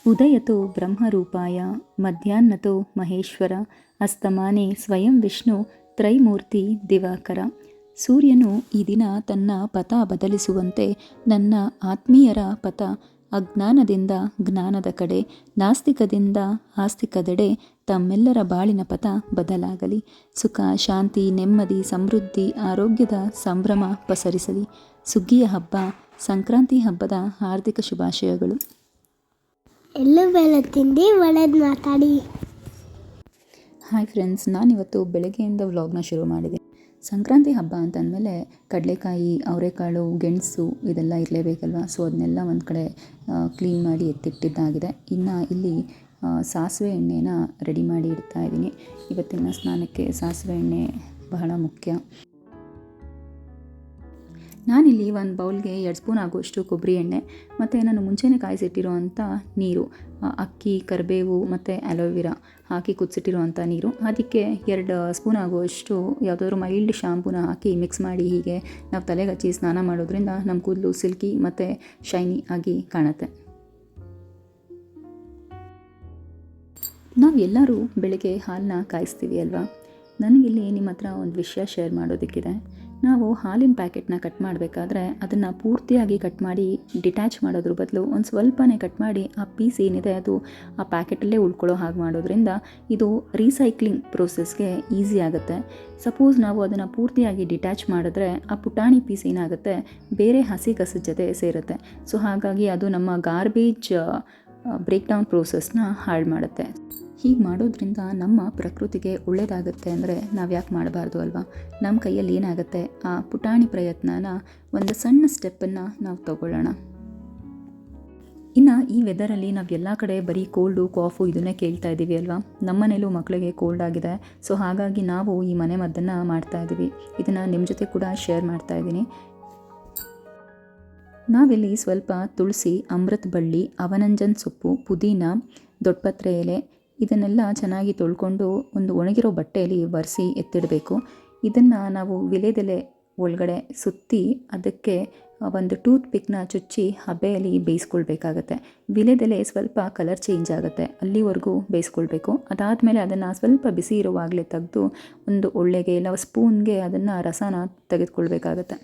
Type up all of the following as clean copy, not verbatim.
ಉದಯತೋ ಬ್ರಹ್ಮರೂಪಾಯ ಮಧ್ಯಾಹ್ನತೋ ಮಹೇಶ್ವರ ಅಸ್ತಮಾನೆ ಸ್ವಯಂ ವಿಷ್ಣು ತ್ರೈಮೂರ್ತಿ ದಿವಾಕರ. ಸೂರ್ಯನು ಈ ದಿನ ತನ್ನ ಪಥ ಬದಲಿಸುವಂತೆ ನನ್ನ ಆತ್ಮೀಯರ ಪಥ ಅಜ್ಞಾನದಿಂದ ಜ್ಞಾನದ ಕಡೆ, ನಾಸ್ತಿಕದಿಂದ ಆಸ್ತಿಕದೆಡೆ ತಮ್ಮೆಲ್ಲರ ಬಾಳಿನ ಪಥ ಬದಲಾಗಲಿ. ಸುಖ, ಶಾಂತಿ, ನೆಮ್ಮದಿ, ಸಮೃದ್ಧಿ, ಆರೋಗ್ಯದ ಸಂಭ್ರಮ ಪಸರಿಸಲಿ. ಸುಗ್ಗಿಯ ಹಬ್ಬ, ಸಂಕ್ರಾಂತಿ ಹಬ್ಬದ ಹಾರ್ದಿಕ ಶುಭಾಶಯಗಳು. ಎಳ್ಳು ಬೆಲ್ಲ ತಿಂದು ಒಳ್ಳೆದು ಮಾತಾಡಿ. ಹಾಯ್ ಫ್ರೆಂಡ್ಸ್, ನಾನಿವತ್ತು ಬೆಳಗ್ಗೆಯಿಂದ ವ್ಲಾಗ್ನ ಶುರು ಮಾಡಿದೆ. ಸಂಕ್ರಾಂತಿ ಹಬ್ಬ ಅಂತಂದಮೇಲೆ ಕಡಲೆಕಾಯಿ, ಅವರೆಕಾಳು, ಗೆಣಸು ಇದೆಲ್ಲ ಇರಲೇಬೇಕಲ್ವ. ಸೊ ಅದನ್ನೆಲ್ಲ ಒಂದು ಕಡೆ ಕ್ಲೀನ್ ಮಾಡಿ ಎತ್ತಿಟ್ಟಿದ್ದಾಗಿದೆ. ಇನ್ನು ಇಲ್ಲಿ ಸಾಸಿವೆ ಎಣ್ಣೆನ ರೆಡಿ ಮಾಡಿ ಇಡ್ತಾ ಇದ್ದೀನಿ. ಇವತ್ತಿನ ಸ್ನಾನಕ್ಕೆ ಸಾಸಿವೆ ಎಣ್ಣೆ ಬಹಳ ಮುಖ್ಯ. ನಾನಿಲ್ಲಿ ಒಂದು ಬೌಲ್ಗೆ 2 ಸ್ಪೂನ್ ಆಗುವಷ್ಟು ಕೊಬ್ಬರಿ ಎಣ್ಣೆ ಮತ್ತು ನಾನು ಮುಂಚೆನೇ ಕಾಯಿಸಿಟ್ಟಿರುವಂಥ ನೀರು, ಅಕ್ಕಿ, ಕರಿಬೇವು ಮತ್ತು ಅಲೋವೆರಾ ಹಾಕಿ ಕುದಿಸಿಟ್ಟಿರುವಂಥ ನೀರು, ಅದಕ್ಕೆ 2 ಸ್ಪೂನ್ ಆಗುವಷ್ಟು ಯಾವುದಾದ್ರೂ ಮೈಲ್ಡ್ ಶಾಂಪೂನ ಹಾಕಿ ಮಿಕ್ಸ್ ಮಾಡಿ ಹೀಗೆ ನಾವು ತಲೆಗೆ ಹಚ್ಚಿ ಸ್ನಾನ ಮಾಡೋದ್ರಿಂದ ನಮ್ಮ ಕೂದಲು ಸಿಲ್ಕಿ ಮತ್ತು ಶೈನಿ ಆಗಿ ಕಾಣುತ್ತೆ. ನಾವು ಎಲ್ಲರೂ ಬೆಳಗ್ಗೆ ಹಾಲನ್ನ ಕಾಯಿಸ್ತೀವಿ ಅಲ್ವಾ. ನನಗಿಲ್ಲಿ ನಿಮ್ಮ ಹತ್ರ ಒಂದು ವಿಷಯ ಶೇರ್ ಮಾಡೋದಕ್ಕಿದೆ. ನಾವು ಹಾಲಿನ ಪ್ಯಾಕೆಟ್ನ ಕಟ್ ಮಾಡಬೇಕಾದ್ರೆ ಅದನ್ನು ಪೂರ್ತಿಯಾಗಿ ಕಟ್ ಮಾಡಿ ಡಿಟ್ಯಾಚ್ ಮಾಡೋದ್ರ ಬದಲು ಒಂದು ಸ್ವಲ್ಪನೇ ಕಟ್ ಮಾಡಿ ಆ ಪೀಸ್ ಏನಿದೆ ಅದು ಆ ಪ್ಯಾಕೆಟಲ್ಲೇ ಉಳ್ಕೊಳ್ಳೋ ಹಾಗೆ ಮಾಡೋದ್ರಿಂದ ಇದು ರೀಸೈಕ್ಲಿಂಗ್ ಪ್ರೋಸೆಸ್ಗೆ ಈಸಿ ಆಗುತ್ತೆ. ಸಪೋಸ್ ನಾವು ಅದನ್ನು ಪೂರ್ತಿಯಾಗಿ ಡಿಟ್ಯಾಚ್ ಮಾಡಿದ್ರೆ ಆ ಪುಟಾಣಿ ಪೀಸ್ ಏನಾಗುತ್ತೆ ಬೇರೆ ಹಸಿ ಕಸದ ಜೊತೆ ಸೇರುತ್ತೆ. ಸೊ ಹಾಗಾಗಿ ಅದು ನಮ್ಮ ಗಾರ್ಬೇಜ್ ಬ್ರೇಕ್ ಡೌನ್ ಪ್ರೋಸೆಸ್ನ ಹಾಳು ಮಾಡುತ್ತೆ. ಹೀಗೆ ಮಾಡೋದ್ರಿಂದ ನಮ್ಮ ಪ್ರಕೃತಿಗೆ ಒಳ್ಳೆಯದಾಗುತ್ತೆ ಅಂದರೆ ನಾವು ಯಾಕೆ ಮಾಡಬಾರ್ದು ಅಲ್ವಾ. ನಮ್ಮ ಕೈಯಲ್ಲಿ ಏನಾಗುತ್ತೆ ಆ ಪುಟಾಣಿ ಪ್ರಯತ್ನನ ಒಂದು ಸಣ್ಣ ಸ್ಟೆಪ್ಪನ್ನು ನಾವು ತಗೊಳ್ಳೋಣ. ಇನ್ನು ಈ ವೆದರಲ್ಲಿ ನಾವು ಎಲ್ಲ ಕಡೆ ಬರೀ ಕೋಲ್ಡು, ಕಾಫು ಇದನ್ನೇ ಕೇಳ್ತಾ ಇದ್ದೀವಿ ಅಲ್ವಾ. ನಮ್ಮನೇಲೂ ಮಕ್ಕಳಿಗೆ ಕೋಲ್ಡ್ ಆಗಿದೆ. ಸೊ ಹಾಗಾಗಿ ನಾವು ಈ ಮನೆ ಮದ್ದನ್ನು ಮಾಡ್ತಾಯಿದ್ದೀವಿ. ಇದನ್ನು ನಿಮ್ಮ ಜೊತೆ ಕೂಡ ಶೇರ್ ಮಾಡ್ತಾಯಿದ್ದೀನಿ. ನಾವಿಲ್ಲಿ ಸ್ವಲ್ಪ ತುಳಸಿ, ಅಮೃತ ಬಳ್ಳಿ, ಅವನಂಜನ್ ಸೊಪ್ಪು, ಪುದೀನ, ದೊಡ್ಡಪತ್ರೆ ಎಲೆ ಇದನ್ನೆಲ್ಲ ಚೆನ್ನಾಗಿ ತೊಳ್ಕೊಂಡು ಒಂದು ಒಣಗಿರೋ ಬಟ್ಟೆಯಲ್ಲಿ ಒರೆಸಿ ಎತ್ತಿಡಬೇಕು. ಇದನ್ನು ನಾವು ವಿಳೆದೆಲೆ ಒಳಗಡೆ ಸುತ್ತಿ ಅದಕ್ಕೆ ಒಂದು ಟೂತ್ ಪಿಕ್ನ ಚುಚ್ಚಿ ಹಬೆಯಲ್ಲಿ ಬೇಯಿಸ್ಕೊಳ್ಬೇಕಾಗತ್ತೆ. ವಿಳೆದೆಲೆ ಸ್ವಲ್ಪ ಕಲರ್ ಚೇಂಜ್ ಆಗುತ್ತೆ, ಅಲ್ಲಿವರೆಗೂ ಬೇಯಿಸ್ಕೊಳ್ಬೇಕು. ಅದಾದಮೇಲೆ ಅದನ್ನು ಸ್ವಲ್ಪ ಬಿಸಿ ಇರುವಾಗಲೇ ತೆಗೆದು ಒಂದು ಒಳ್ಳೆಗೆ ಇಲ್ಲ ಸ್ಪೂನ್ಗೆ ಅದನ್ನು ರಸನ ತೆಗೆದುಕೊಳ್ಬೇಕಾಗತ್ತೆ.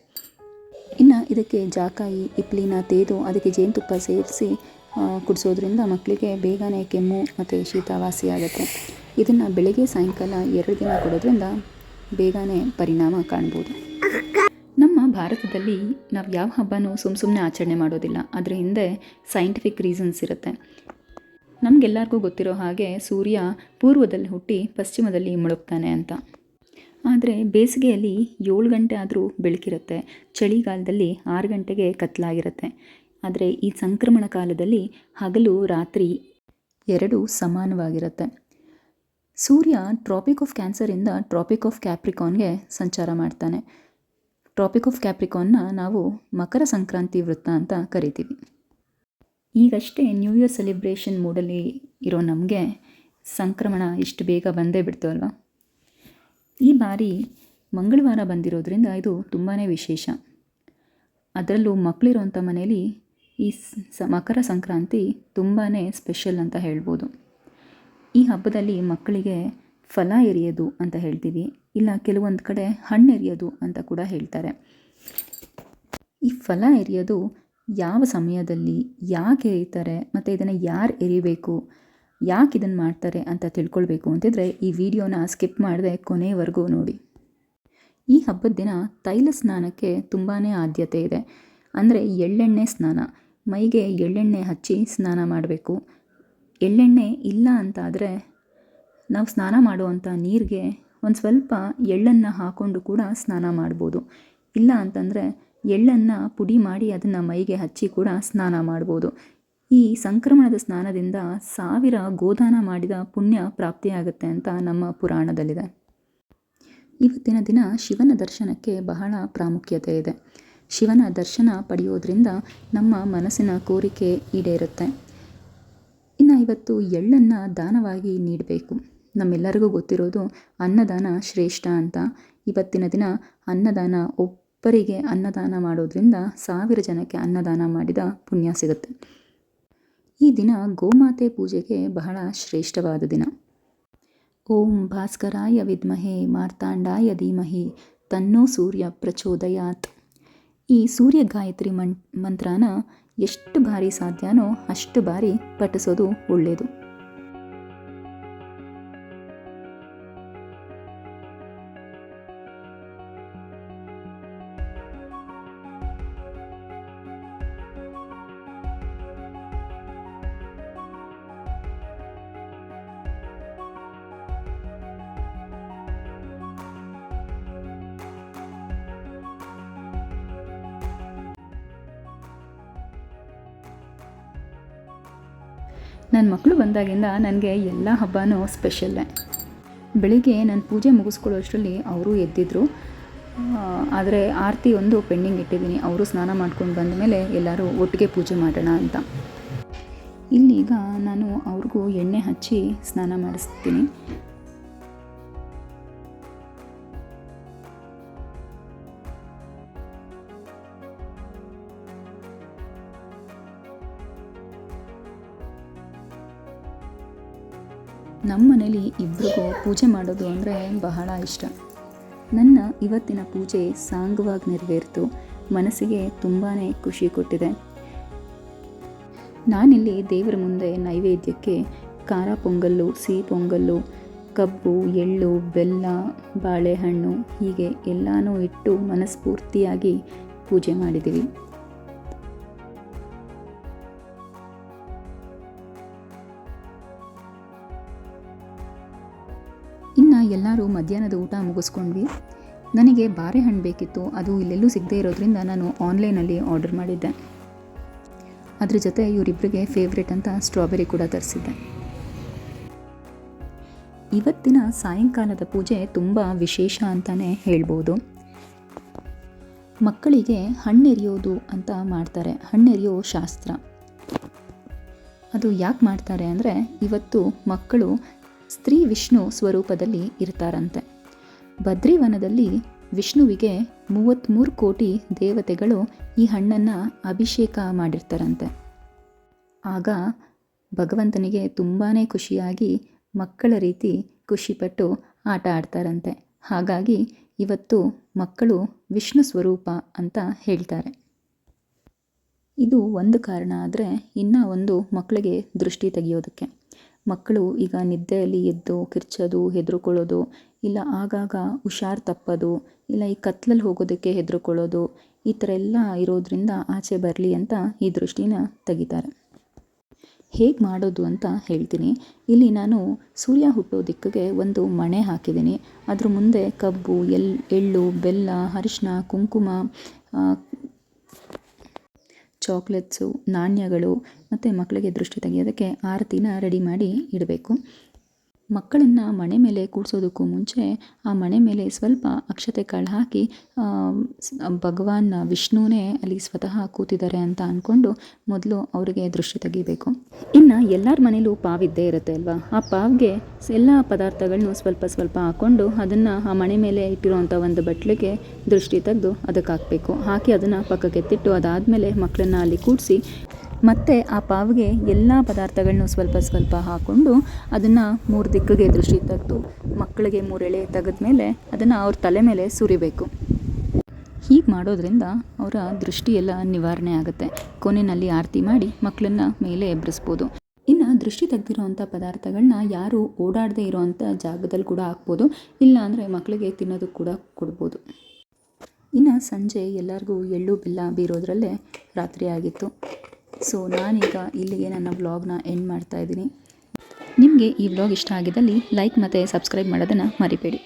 ಇನ್ನು ಇದಕ್ಕೆ ಜಾಕಾಯಿ, ಇಪ್ಲಿನ ತೇದು ಅದಕ್ಕೆ ಜೇನುತುಪ್ಪ ಸೇರಿಸಿ ಕುಡಿಸೋದ್ರಿಂದ ಮಕ್ಕಳಿಗೆ ಬೇಗನೆ ಕೆಮ್ಮು ಮತ್ತು ಶೀತ ವಾಸಿ ಆಗುತ್ತೆ. ಇದನ್ನು ಬೆಳಗ್ಗೆ ಸಾಯಂಕಾಲ 2 ದಿನ ಕೊಡೋದ್ರಿಂದ ಬೇಗನೆ ಪರಿಣಾಮ ಕಾಣ್ಬೋದು. ನಮ್ಮ ಭಾರತದಲ್ಲಿ ನಾವು ಯಾವ ಹಬ್ಬನೂ ಸುಮ್ಮನೆ ಆಚರಣೆ ಮಾಡೋದಿಲ್ಲ. ಅದರ ಹಿಂದೆ ಸೈಂಟಿಫಿಕ್ ರೀಸನ್ಸ್ ಇರುತ್ತೆ. ನಮಗೆಲ್ಲರಿಗೂ ಗೊತ್ತಿರೋ ಹಾಗೆ ಸೂರ್ಯ ಪೂರ್ವದಲ್ಲಿ ಹುಟ್ಟಿ ಪಶ್ಚಿಮದಲ್ಲಿ ಮುಳುಗ್ತಾನೆ ಅಂತ. ಆದರೆ ಬೇಸಿಗೆಯಲ್ಲಿ 7 ಗಂಟೆ ಆದರೂ ಬೆಳಕಿರುತ್ತೆ, ಚಳಿಗಾಲದಲ್ಲಿ 6 ಗಂಟೆಗೆ ಕತ್ತಲಾಗಿರುತ್ತೆ. ಆದರೆ ಈ ಸಂಕ್ರಮಣ ಕಾಲದಲ್ಲಿ ಹಗಲು ರಾತ್ರಿ 2 ಸಮಾನವಾಗಿರುತ್ತೆ. ಸೂರ್ಯ ಟ್ರಾಪಿಕ್ ಆಫ್ ಕ್ಯಾನ್ಸರಿಂದ ಟ್ರಾಪಿಕ್ ಆಫ್ ಕ್ಯಾಪ್ರಿಕಾನ್ಗೆ ಸಂಚಾರ ಮಾಡ್ತಾನೆ. ಟ್ರಾಪಿಕ್ ಆಫ್ ಕ್ಯಾಪ್ರಿಕಾನ್ನ ನಾವು ಮಕರ ಸಂಕ್ರಾಂತಿ ವೃತ್ತ ಅಂತ ಕರಿತೀವಿ. ಈಗಷ್ಟೇ ನ್ಯೂ ಇಯರ್ ಸೆಲೆಬ್ರೇಷನ್ ಮೂಡಲ್ಲಿ ಇರೋ ನಮಗೆ ಸಂಕ್ರಮಣ ಇಷ್ಟು ಬೇಗ ಬಂದೇ ಬಿಡ್ತು ಅಲ್ವಾ. ಈ ಬಾರಿ ಮಂಗಳವಾರ ಬಂದಿರೋದ್ರಿಂದ ಇದು ತುಂಬಾ ವಿಶೇಷ. ಅದರಲ್ಲೂ ಮಕ್ಕಳಿರೋಂಥ ಮನೇಲಿ ಈ ಮಕರ ಸಂಕ್ರಾಂತಿ ತುಂಬಾ ಸ್ಪೆಷಲ್ ಅಂತ ಹೇಳ್ಬೋದು. ಈ ಹಬ್ಬದಲ್ಲಿ ಮಕ್ಕಳಿಗೆ ಫಲ ಎರಿಯೋದು ಅಂತ ಹೇಳ್ತೀವಿ, ಇಲ್ಲ ಕೆಲವೊಂದು ಕಡೆ ಹಣ್ಣು ಎರಿಯೋದು ಅಂತ ಕೂಡ ಹೇಳ್ತಾರೆ. ಈ ಫಲ ಎರಿಯೋದು ಯಾವ ಸಮಯದಲ್ಲಿ ಯಾಕೆ ಎರೀತಾರೆ ಮತ್ತು ಇದನ್ನು ಯಾರು ಎರಿಬೇಕು, ಯಾಕೆ ಇದನ್ನು ಮಾಡ್ತಾರೆ ಅಂತ ತಿಳ್ಕೊಳ್ಬೇಕು ಅಂತಿದ್ರೆ ಈ ವಿಡಿಯೋನ ಸ್ಕಿಪ್ ಮಾಡದೆ ಕೊನೆಯವರೆಗೂ ನೋಡಿ. ಈ ಹಬ್ಬದ ದಿನ ತೈಲ ಸ್ನಾನಕ್ಕೆ ತುಂಬಾ ಆದ್ಯತೆ ಇದೆ. ಅಂದರೆ ಎಳ್ಳೆಣ್ಣೆ ಸ್ನಾನ, ಮೈಗೆ ಎಳ್ಳೆಣ್ಣೆ ಹಚ್ಚಿ ಸ್ನಾನ ಮಾಡಬೇಕು. ಎಳ್ಳೆಣ್ಣೆ ಇಲ್ಲ ಅಂತಾದರೆ ನಾವು ಸ್ನಾನ ಮಾಡುವಂಥ ನೀರಿಗೆ ಒಂದು ಸ್ವಲ್ಪ ಎಳ್ಳನ್ನು ಹಾಕ್ಕೊಂಡು ಕೂಡ ಸ್ನಾನ ಮಾಡ್ಬೋದು. ಇಲ್ಲ ಅಂತಂದರೆ ಎಳ್ಳನ್ನು ಪುಡಿ ಮಾಡಿ ಅದನ್ನು ಮೈಗೆ ಹಚ್ಚಿ ಕೂಡ ಸ್ನಾನ ಮಾಡ್ಬೋದು. ಈ ಸಂಕ್ರಮಣದ ಸ್ನಾನದಿಂದ 1000 ಗೋದಾನ ಮಾಡಿದ ಪುಣ್ಯ ಪ್ರಾಪ್ತಿಯಾಗುತ್ತೆ ಅಂತ ನಮ್ಮ ಪುರಾಣದಲ್ಲಿದೆ. ಇವತ್ತಿನ ದಿನ ಶಿವನ ದರ್ಶನಕ್ಕೆ ಬಹಳ ಪ್ರಾಮುಖ್ಯತೆ ಇದೆ. ಶಿವನ ದರ್ಶನ ಪಡೆಯೋದ್ರಿಂದ ನಮ್ಮ ಮನಸ್ಸಿನ ಕೋರಿಕೆ ಈಡೇರುತ್ತೆ. ಇನ್ನು ಇವತ್ತು ಎಳ್ಳನ್ನು ದಾನವಾಗಿ ನೀಡಬೇಕು. ನಮ್ಮೆಲ್ಲರಿಗೂ ಗೊತ್ತಿರೋದು ಅನ್ನದಾನ ಶ್ರೇಷ್ಠ ಅಂತ. ಇವತ್ತಿನ ದಿನ ಅನ್ನದಾನ ಒಬ್ಬರಿಗೆ ಅನ್ನದಾನ ಮಾಡೋದ್ರಿಂದ 1000 ಜನಕ್ಕೆ ಅನ್ನದಾನ ಮಾಡಿದ ಪುಣ್ಯ ಸಿಗುತ್ತೆ. ಈ ದಿನ ಗೋಮಾತೆ ಪೂಜೆಗೆ ಬಹಳ ಶ್ರೇಷ್ಠವಾದ ದಿನ. ಓಂ ಭಾಸ್ಕರಾಯ ವಿದ್ಮಹೆ ಮಾರ್ತಾಂಡಾಯ ಧೀಮಹಿ ತನ್ನೋ ಸೂರ್ಯ ಪ್ರಚೋದಯಾತ್. ಈ ಸೂರ್ಯ ಗಾಯತ್ರಿ ಮಂತ್ರನ ಎಷ್ಟು ಬಾರಿ ಸಾಧ್ಯನೋ ಅಷ್ಟು ಬಾರಿ ಪಠಿಸೋದು ಒಳ್ಳೆಯದು. ನನ್ನ ಮಕ್ಕಳು ಬಂದಾಗಿಂದ ನನಗೆ ಎಲ್ಲ ಹಬ್ಬನೂ ಸ್ಪೆಷಲ್ಲೇ. ಬೆಳಿಗ್ಗೆ ನಾನು ಪೂಜೆ ಮುಗಿಸ್ಕೊಳ್ಳೋಷ್ಟರಲ್ಲಿ ಅವರು ಎದ್ದಿದ್ರು. ಆದರೆ ಆರತಿ ಒಂದು ಪೆಂಡಿಂಗ್ ಇಟ್ಟಿದ್ದೀನಿ. ಅವರು ಸ್ನಾನ ಮಾಡ್ಕೊಂಡು ಬಂದ ಮೇಲೆ ಎಲ್ಲರೂ ಒಟ್ಟಿಗೆ ಪೂಜೆ ಮಾಡೋಣ ಅಂತ. ಇಲ್ಲೀಗ ನಾನು ಅವ್ರಿಗೂ ಎಣ್ಣೆ ಹಚ್ಚಿ ಸ್ನಾನ ಮಾಡಿಸ್ತೀನಿ. ನಮ್ಮ ಮನೇಲಿ ಇಬ್ಬರಿಗೂ ಪೂಜೆ ಮಾಡೋದು ಅಂದರೆ ಬಹಳ ಇಷ್ಟ. ನನ್ನ ಇವತ್ತಿನ ಪೂಜೆ ಸಾಂಗವಾಗಿ ನೆರವೇರಿತು. ಮನಸ್ಸಿಗೆ ತುಂಬಾ ಖುಷಿ ಕೊಟ್ಟಿದೆ. ನಾನಿಲ್ಲಿ ದೇವರ ಮುಂದೆ ನೈವೇದ್ಯಕ್ಕೆ ಖಾರ ಪೊಂಗಲ್ಲು, ಸಿಹಿ ಪೊಂಗಲ್ಲು, ಕಬ್ಬು, ಎಳ್ಳು, ಬೆಲ್ಲ, ಬಾಳೆಹಣ್ಣು ಹೀಗೆ ಎಲ್ಲನೂ ಇಟ್ಟು ಮನಸ್ಫೂರ್ತಿಯಾಗಿ ಪೂಜೆ ಮಾಡಿದ್ದೀವಿ. ಇನ್ನು ಎಲ್ಲರೂ ಮಧ್ಯಾಹ್ನದ ಊಟ ಮುಗಿಸ್ಕೊಂಡ್ವಿ. ನನಗೆ ಬಾರೆಹಣ್ಣು ಬೇಕಿತ್ತು. ಅದು ಇಲ್ಲೆಲ್ಲೂ ಸಿಗದೇ ಇರೋದ್ರಿಂದ ನಾನು ಆನ್ಲೈನಲ್ಲಿ ಆರ್ಡರ್ ಮಾಡಿದ್ದೆ. ಅದ್ರ ಜೊತೆ ಇವರಿಬ್ಬರಿಗೆ ಫೇವ್ರೇಟ್ ಅಂತ ಸ್ಟ್ರಾಬೆರಿ ಕೂಡ ತರಿಸಿದ್ದೆ. ಇವತ್ತಿನ ಸಾಯಂಕಾಲದ ಪೂಜೆ ತುಂಬ ವಿಶೇಷ ಅಂತಲೇ ಹೇಳ್ಬೋದು. ಮಕ್ಕಳಿಗೆ ಹಣ್ಣೆರಿಯೋದು ಅಂತ ಮಾಡ್ತಾರೆ. ಹಣ್ಣೆರಿಯೋ ಶಾಸ್ತ್ರ. ಅದು ಯಾಕೆ ಮಾಡ್ತಾರೆ ಅಂದರೆ, ಇವತ್ತು ಮಕ್ಕಳು ಸ್ತ್ರೀ ವಿಷ್ಣು ಸ್ವರೂಪದಲ್ಲಿ ಇರ್ತಾರಂತೆ. ಬದ್ರಿವನದಲ್ಲಿ ವಿಷ್ಣುವಿಗೆ 33 ಕೋಟಿ ದೇವತೆಗಳು ಈ ಹಣ್ಣನ್ನು ಅಭಿಷೇಕ ಮಾಡಿರ್ತಾರಂತೆ. ಆಗ ಭಗವಂತನಿಗೆ ತುಂಬಾ ಖುಷಿಯಾಗಿ ಮಕ್ಕಳ ರೀತಿ ಖುಷಿಪಟ್ಟು ಆಟ ಆಡ್ತಾರಂತೆ. ಹಾಗಾಗಿ ಇವತ್ತು ಮಕ್ಕಳು ವಿಷ್ಣು ಸ್ವರೂಪ ಅಂತ ಹೇಳ್ತಾರೆ. ಇದು ಒಂದು ಕಾರಣ. ಆದರೆ ಇನ್ನೂ ಒಂದು, ಮಕ್ಕಳಿಗೆ ದೃಷ್ಟಿ ತೆಗೆಯೋದಕ್ಕೆ. ಮಕ್ಕಳು ಈಗ ನಿದ್ದೆಯಲ್ಲಿ ಎದ್ದು ಕಿರ್ಚೋದು, ಹೆದರ್ಕೊಳ್ಳೋದು, ಇಲ್ಲ ಆಗಾಗ ಹುಷಾರು ತಪ್ಪೋದು, ಇಲ್ಲ ಈ ಕತ್ಲಲ್ಲಿ ಹೋಗೋದಕ್ಕೆ ಹೆದರ್ಕೊಳ್ಳೋದು, ಈ ಥರ ಎಲ್ಲ ಇರೋದ್ರಿಂದ ಆಚೆ ಬರಲಿ ಅಂತ ಈ ದೃಷ್ಟಿನ ತೆಗಿತಾರೆ. ಹೇಗೆ ಮಾಡೋದು ಅಂತ ಹೇಳ್ತೀನಿ. ಇಲ್ಲಿ ನಾನು ಸೂರ್ಯ ಹುಟ್ಟೋ ದಿಕ್ಕಿಗೆ ಒಂದು ಮಣೆ ಹಾಕಿದ್ದೀನಿ. ಅದ್ರ ಮುಂದೆ ಕಬ್ಬು, ಎಳ್ಳು, ಬೆಲ್ಲ, ಅರಿಶಿನ, ಕುಂಕುಮ, ಚಾಕ್ಲೇಟ್ಸು, ನಾಣ್ಯಗಳು ಮತ್ತು ಮಕ್ಕಳಿಗೆ ದೃಷ್ಟಿ ತೆಗೆಯೋದಕ್ಕೆ ಆರತಿನ ರೆಡಿ ಮಾಡಿ ಇಡಬೇಕು. ಮಕ್ಕಳನ್ನು ಮಣೆ ಮೇಲೆ ಕೂಡಿಸೋದಕ್ಕೂ ಮುಂಚೆ ಆ ಮಣೆ ಮೇಲೆ ಸ್ವಲ್ಪ ಅಕ್ಷತೆ ಕಾಳು ಹಾಕಿ ಭಗವಾನ್ ವಿಷ್ಣುವೇ ಅಲ್ಲಿ ಸ್ವತಃ ಕೂತಿದ್ದಾರೆ ಅಂತ ಅಂದ್ಕೊಂಡು ಮೊದಲು ಅವರಿಗೆ ದೃಷ್ಟಿ ತೆಗಿಬೇಕು. ಇನ್ನು ಎಲ್ಲರ ಮನೇಲೂ ಪಾವಿದ್ದೇ ಇರುತ್ತೆ ಅಲ್ವಾ. ಆ ಪಾವಿಗೆ ಎಲ್ಲ ಪದಾರ್ಥಗಳನ್ನೂ ಸ್ವಲ್ಪ ಸ್ವಲ್ಪ ಹಾಕ್ಕೊಂಡು ಅದನ್ನು ಆ ಮಣೆ ಮೇಲೆ ಇಟ್ಟಿರೋವಂಥ ಒಂದು ಬಟ್ಲಿಗೆ ದೃಷ್ಟಿ ತೆಗೆದು ಅದಕ್ಕೆ ಹಾಕಬೇಕು. ಹಾಕಿ ಅದನ್ನು ಪಕ್ಕಕ್ಕೆ ಎತ್ತಿಟ್ಟು ಅದಾದಮೇಲೆ ಮಕ್ಕಳನ್ನು ಅಲ್ಲಿ ಕೂಡಿಸಿ ಮತ್ತು ಆ ಪಾವಿಗೆ ಎಲ್ಲ ಪದಾರ್ಥಗಳನ್ನೂ ಸ್ವಲ್ಪ ಸ್ವಲ್ಪ ಹಾಕ್ಕೊಂಡು ಅದನ್ನು 3 ದಿಕ್ಕಿಗೆ ದೃಷ್ಟಿ ತೆಗೆದು ಮಕ್ಕಳಿಗೆ 3 ಎಳೆ ತೆಗೆದ್ಮೇಲೆ ಅದನ್ನು ಅವ್ರ ತಲೆ ಮೇಲೆ ಸುರಿಬೇಕು. ಹೀಗೆ ಮಾಡೋದ್ರಿಂದ ಅವರ ದೃಷ್ಟಿಯೆಲ್ಲ ನಿವಾರಣೆ ಆಗುತ್ತೆ. ಕೊನೆಯಲ್ಲಿ ಆರತಿ ಮಾಡಿ ಮಕ್ಕಳನ್ನ ಮೇಲೆ ಎಬ್ಬರಿಸ್ಬೋದು. ಇನ್ನು ದೃಷ್ಟಿ ತೆಗೆದಿರೋವಂಥ ಪದಾರ್ಥಗಳನ್ನ ಯಾರು ಓಡಾಡದೇ ಇರೋವಂಥ ಜಾಗದಲ್ಲಿ ಕೂಡ ಹಾಕ್ಬೋದು. ಇಲ್ಲ ಅಂದರೆ ಮಕ್ಕಳಿಗೆ ತಿನ್ನೋದಕ್ಕೆ ಕೂಡ ಕೊಡ್ಬೋದು. ಇನ್ನು ಸಂಜೆ ಎಲ್ಲರಿಗೂ ಎಳ್ಳು ಬೆಲ್ಲ ಬೀರೋದ್ರಲ್ಲೇ ರಾತ್ರಿ ಆಗಿತ್ತು. ಸೊ ನಾನೀಗ ಇಲ್ಲಿಗೆ ನನ್ನ ವ್ಲಾಗ್ನ ಎಂಡ್ ಮಾಡ್ತಾಯಿದ್ದೀನಿ. ನಿಮಗೆ ಈ ವ್ಲಾಗ್ ಇಷ್ಟ ಆಗಿದ್ದಲ್ಲಿ ಲೈಕ್ ಮತ್ತು ಸಬ್ಸ್ಕ್ರೈಬ್ ಮಾಡೋದನ್ನು ಮರಿಬೇಡಿ.